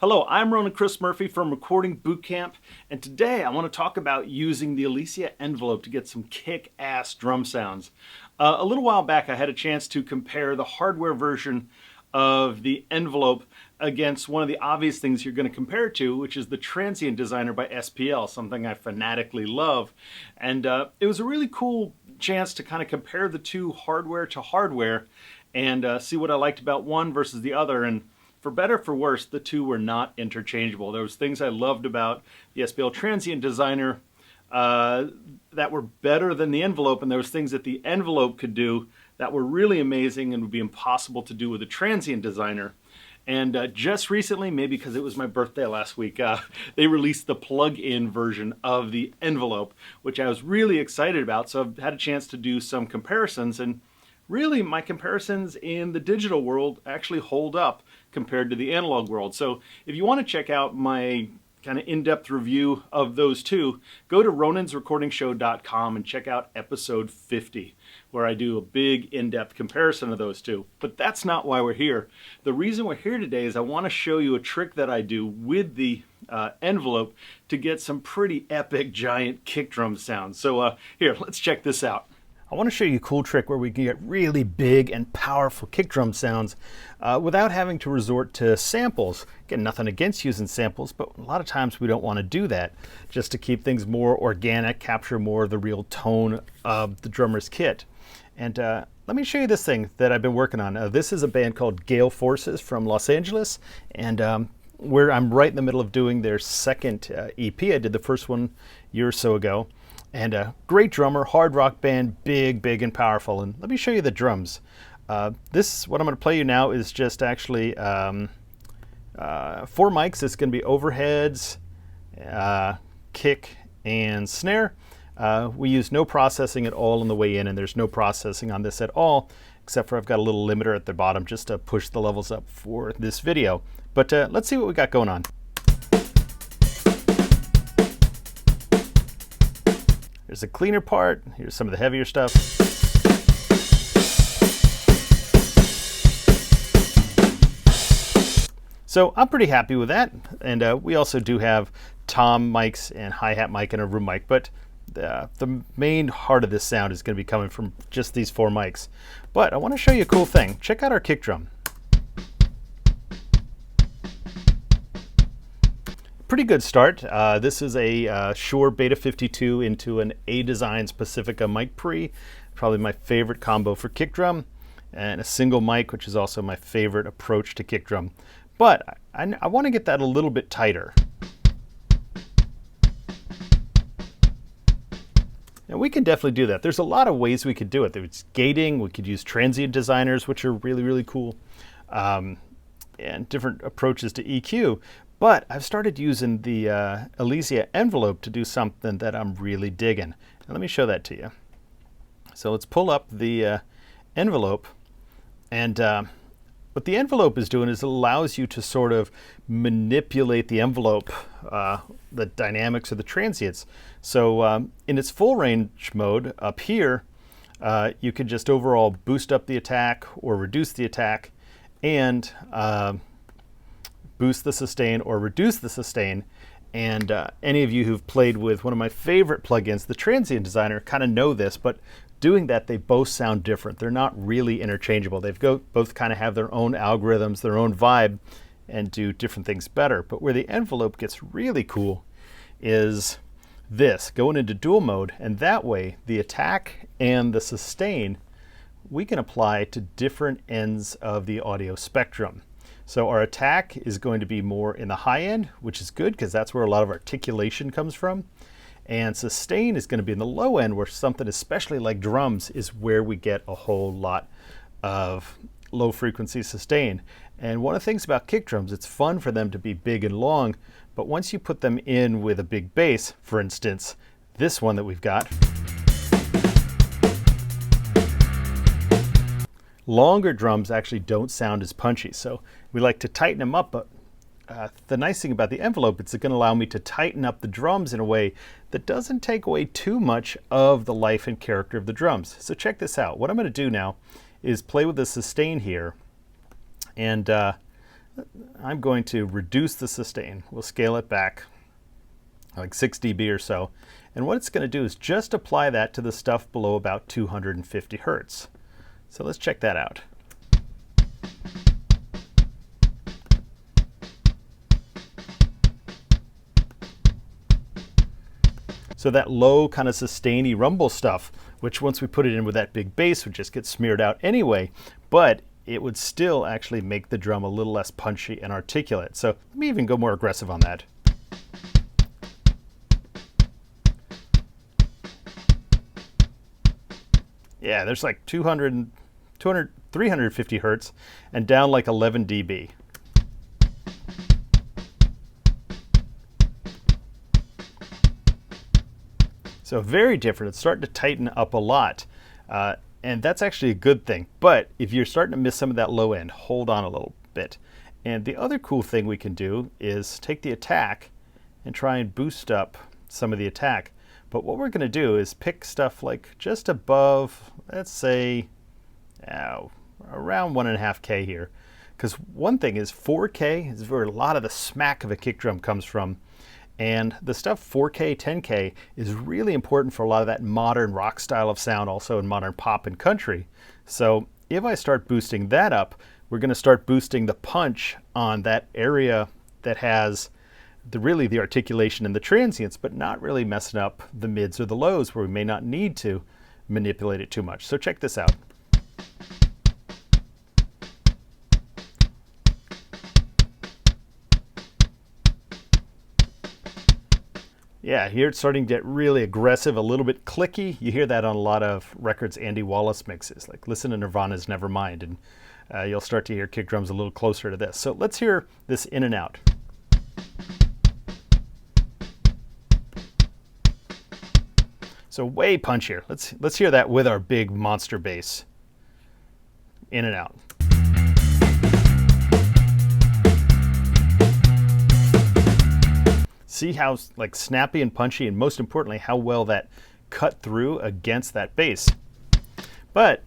Hello, I'm Ronan Chris Murphy from Recording Bootcamp, and today I want to talk about using the Elysia Envelope to get some kick-ass drum sounds. A little while back I had a chance to compare the hardware version of the Envelope against one of the obvious things you're going to compare it to, which is the Transient Designer by SPL, something I fanatically love. And it was a really cool chance to kind of compare the two hardware to hardware and see what I liked about one versus the other. And for better or for worse, the two were not interchangeable. There was things I loved about the SPL Transient Designer that were better than the Envelope, and there was things that the Envelope could do that were really amazing and would be impossible to do with the Transient Designer. And just recently, maybe because it was my birthday last week, they released the plug-in version of the Envelope, which I was really excited about. So I've had a chance to do some comparisons, and really my comparisons in the digital world actually hold up compared to the analog world. So if you want to check out my kind of in-depth review of those two, go to ronansrecordingshow.com and check out episode 50, where I do a big in-depth comparison of those two. But that's not why we're here. The reason we're here today is I want to show you a trick that I do with the Envelope to get some pretty epic giant kick drum sounds. So here, let's check this out. I want to show you a cool trick where we can get really big and powerful kick drum sounds without having to resort to samples. Again, nothing against using samples, but a lot of times we don't want to do that, just to keep things more organic, capture more of the real tone of the drummer's kit. And let me show you this thing that I've been working on. This is a band called Gale Forces from Los Angeles, and where I'm right in the middle of doing their second EP. I did the first one a year or so ago. And a great drummer, hard rock band, big and powerful. And let me show you the drums. What I'm going to play you now is just actually 4 mics. It's going to be overheads, kick, and snare. We use no processing at all on the way in, and there's no processing on this at all, except for I've got a little limiter at the bottom just to push the levels up for this video. But let's see what we got going on. There's a cleaner part. Here's some of the heavier stuff. So I'm pretty happy with that. And we also do have tom mics and hi-hat mic and a room mic, but the main heart of this sound is going to be coming from just these 4 mics. But I want to show you a cool thing. Check out our kick drum. Pretty good start. This is a Shure Beta 52 into an A-Designs Pacifica mic pre. Probably my favorite combo for kick drum, and a single mic, which is also my favorite approach to kick drum. But I want to get that a little bit tighter. And we can definitely do that. There's a lot of ways we could do it. There's gating. We could use transient designers, which are really cool, and different approaches to EQ. But I've started using the Elysia Envelope to do something that I'm really digging. And let me show that to you. So let's pull up the Envelope. And what the Envelope is doing is it allows you to sort of manipulate the envelope, the dynamics of the transients. So in its full range mode up here, you can just overall boost up the attack or reduce the attack, and boost the sustain or reduce the sustain. And any of you who've played with one of my favorite plugins, the Transient Designer, kind of know this, but doing that, they both sound different. They're not really interchangeable. They've both kind of have their own algorithms, their own vibe, and do different things better. But where the Envelope gets really cool is this, going into dual mode, and that way the attack and the sustain we can apply to different ends of the audio spectrum. So our attack is going to be more in the high end, which is good because that's where a lot of articulation comes from. And sustain is going to be in the low end, where something especially like drums is where we get a whole lot of low frequency sustain. And one of the things about kick drums, it's fun for them to be big and long, but once you put them in with a big bass, for instance, this one that we've got, longer drums actually don't sound as punchy. So we like to tighten them up, but the nice thing about the Envelope, it's going to allow me to tighten up the drums in a way that doesn't take away too much of the life and character of the drums. So check this out. What I'm going to do now is play with the sustain here, and I'm going to reduce the sustain. We'll scale it back like 6 dB or so. And what it's going to do is just apply that to the stuff below about 250 Hertz. So let's check that out. So that low kind of sustainy rumble stuff, which once we put it in with that big bass would just get smeared out anyway, but it would still actually make the drum a little less punchy and articulate. So let me even go more aggressive on that. Yeah, there's like 350 Hertz and down like 11 dB. So very different. It's starting to tighten up a lot. And that's actually a good thing. But if you're starting to miss some of that low end, hold on a little bit. And the other cool thing we can do is take the attack and try and boost up some of the attack. But what we're going to do is pick stuff like just above, let's say, around 1.5K here. Because one thing is 4K is where a lot of the smack of a kick drum comes from. And the stuff 4K, 10K is really important for a lot of that modern rock style of sound, also in modern pop and country. So if I start boosting that up, we're going to start boosting the punch on that area that has really the articulation and the transients, but not really messing up the mids or the lows where we may not need to manipulate it too much. So check this out. Yeah, here it's starting to get really aggressive, a little bit clicky. You hear that on a lot of records Andy Wallace mixes, like listen to Nirvana's Nevermind, and you'll start to hear kick drums a little closer to this. So let's hear this in and out. So way punchier. Let's hear that with our big monster bass. In and out. See how like snappy and punchy, and most importantly, how well that cut through against that bass. But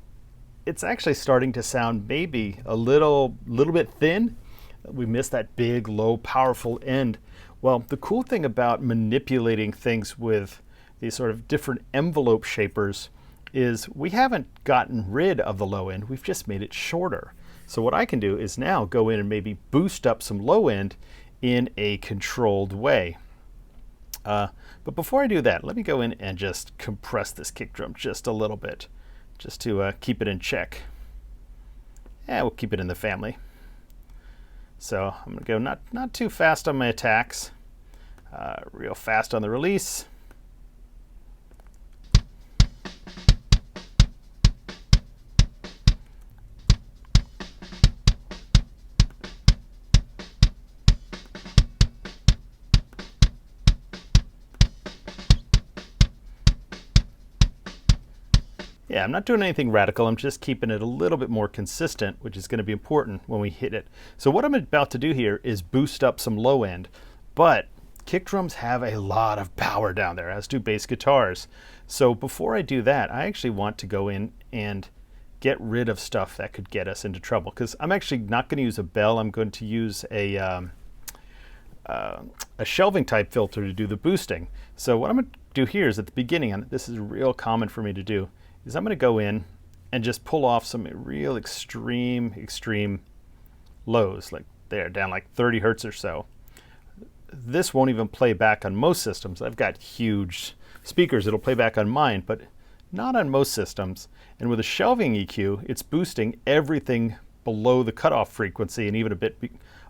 it's actually starting to sound maybe a little bit thin. We missed that big, low, powerful end. Well, the cool thing about manipulating things with these sort of different envelope shapers is we haven't gotten rid of the low end, we've just made it shorter. So what I can do is now go in and maybe boost up some low end in a controlled way. But before I do that, let me go in and just compress this kick drum just a little bit, just to keep it in check. Yeah, we'll keep it in the family. So I'm going to go not too fast on my attacks, real fast on the release. Yeah, I'm not doing anything radical. I'm just keeping it a little bit more consistent, which is going to be important when we hit it. So what I'm about to do here is boost up some low end, but kick drums have a lot of power down there, as do bass guitars. So before I do that, I actually want to go in and get rid of stuff that could get us into trouble, because I'm actually not going to use a bell. I'm going to use a shelving type filter to do the boosting. So what I'm going to do here is at the beginning, and this is real common for me to do, is I'm going to go in and just pull off some real extreme lows, like there, down like 30 Hertz or so. This won't even play back on most systems. I've got huge speakers, it'll play back on mine, but not on most systems. And with a shelving EQ, it's boosting everything below the cutoff frequency and even a bit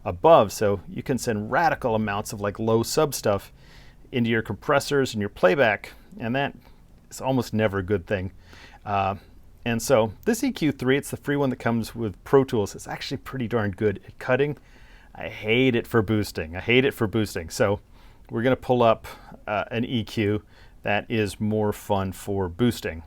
above, so you can send radical amounts of like low sub stuff into your compressors and your playback, and that is almost never a good thing. And so this EQ3, it's the free one that comes with Pro Tools. It's actually pretty darn good at cutting. I hate it for boosting. So we're going to pull up an EQ that is more fun for boosting.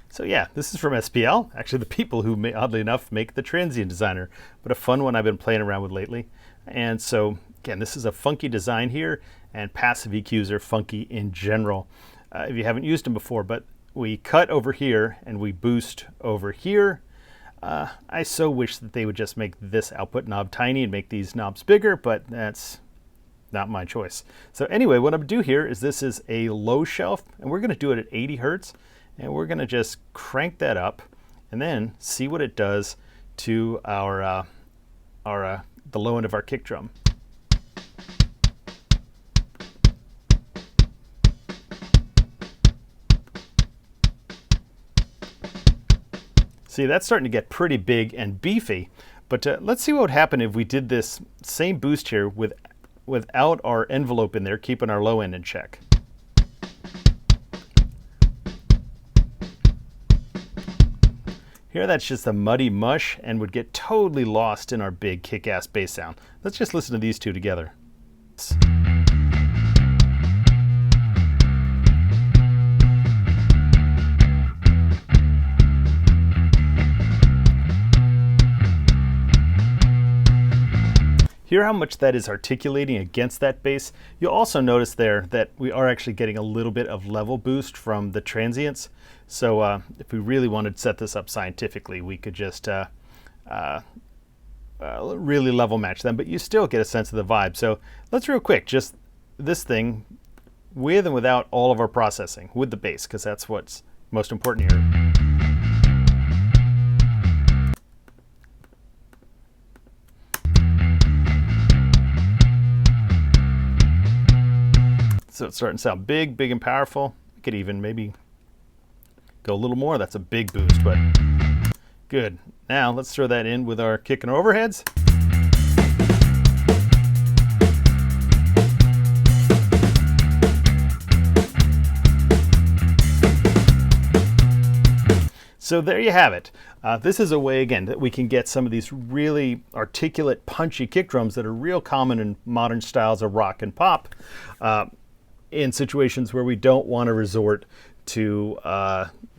So yeah, this is from SPL, actually the people who, oddly enough, make the Transient Designer, but a fun one I've been playing around with lately. And so, again, this is a funky design here, and passive EQs are funky in general if you haven't used them before. But we cut over here and we boost over here. I so wish that they would just make this output knob tiny and make these knobs bigger, but that's not my choice. So anyway, what I'm gonna do here is this is a low shelf, and we're gonna do it at 80 Hertz, and we're gonna just crank that up and then see what it does to our the low end of our kick drum. See, that's starting to get pretty big and beefy, but let's see what would happen if we did this same boost here without our envelope in there, keeping our low end in check. Here that's just a muddy mush and would get totally lost in our big kick-ass bass sound. Let's just listen to these two together. Hear how much that is articulating against that bass. You'll also notice there that we are actually getting a little bit of level boost from the transients. So if we really wanted to set this up scientifically, we could just really level match them, but you still get a sense of the vibe. So let's real quick, just this thing with and without all of our processing, with the bass, because that's what's most important here. So it's starting to sound big, big and powerful. We could even maybe go a little more. That's a big boost, but good. Now let's throw that in with our kick and overheads. So there you have it. This is a way, again, that we can get some of these really articulate, punchy kick drums that are real common in modern styles of rock and pop. In situations where we don't want to resort to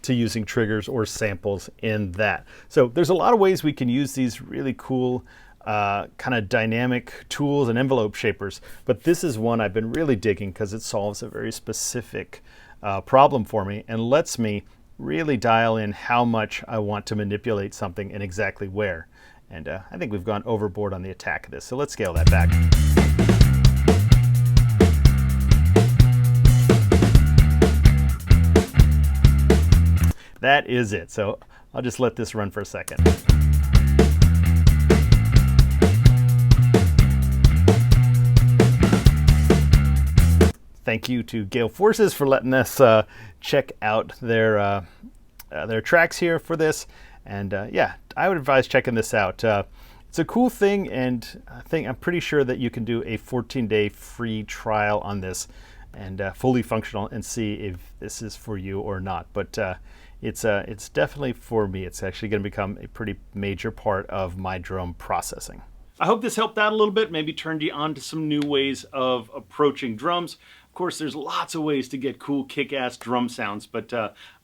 using triggers or samples in that. So there's a lot of ways we can use these really cool kind of dynamic tools and envelope shapers, but this is one I've been really digging because it solves a very specific problem for me and lets me really dial in how much I want to manipulate something and exactly where. And I think we've gone overboard on the attack of this, so let's scale that back. That is it. So I'll just let this run for a second. Thank you to Gale Forces for letting us check out their tracks here for this. And yeah, I would advise checking this out. It's a cool thing, and I'm pretty sure that you can do a 14-day free trial on this and fully functional and see if this is for you or not. But it's definitely for me. It's actually going to become a pretty major part of my drum processing. I hope this helped out a little bit, maybe turned you on to some new ways of approaching drums. Of course, there's lots of ways to get cool kick-ass drum sounds, but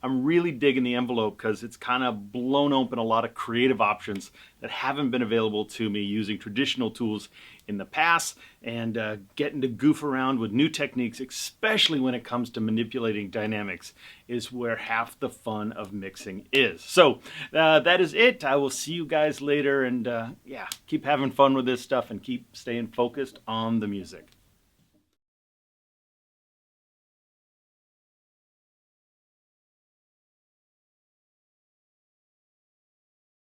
I'm really digging the envelope because it's kind of blown open a lot of creative options that haven't been available to me using traditional tools in the past, and getting to goof around with new techniques, especially when it comes to manipulating dynamics, is where half the fun of mixing is. So that is it. I will see you guys later, and yeah, keep having fun with this stuff and keep staying focused on the music.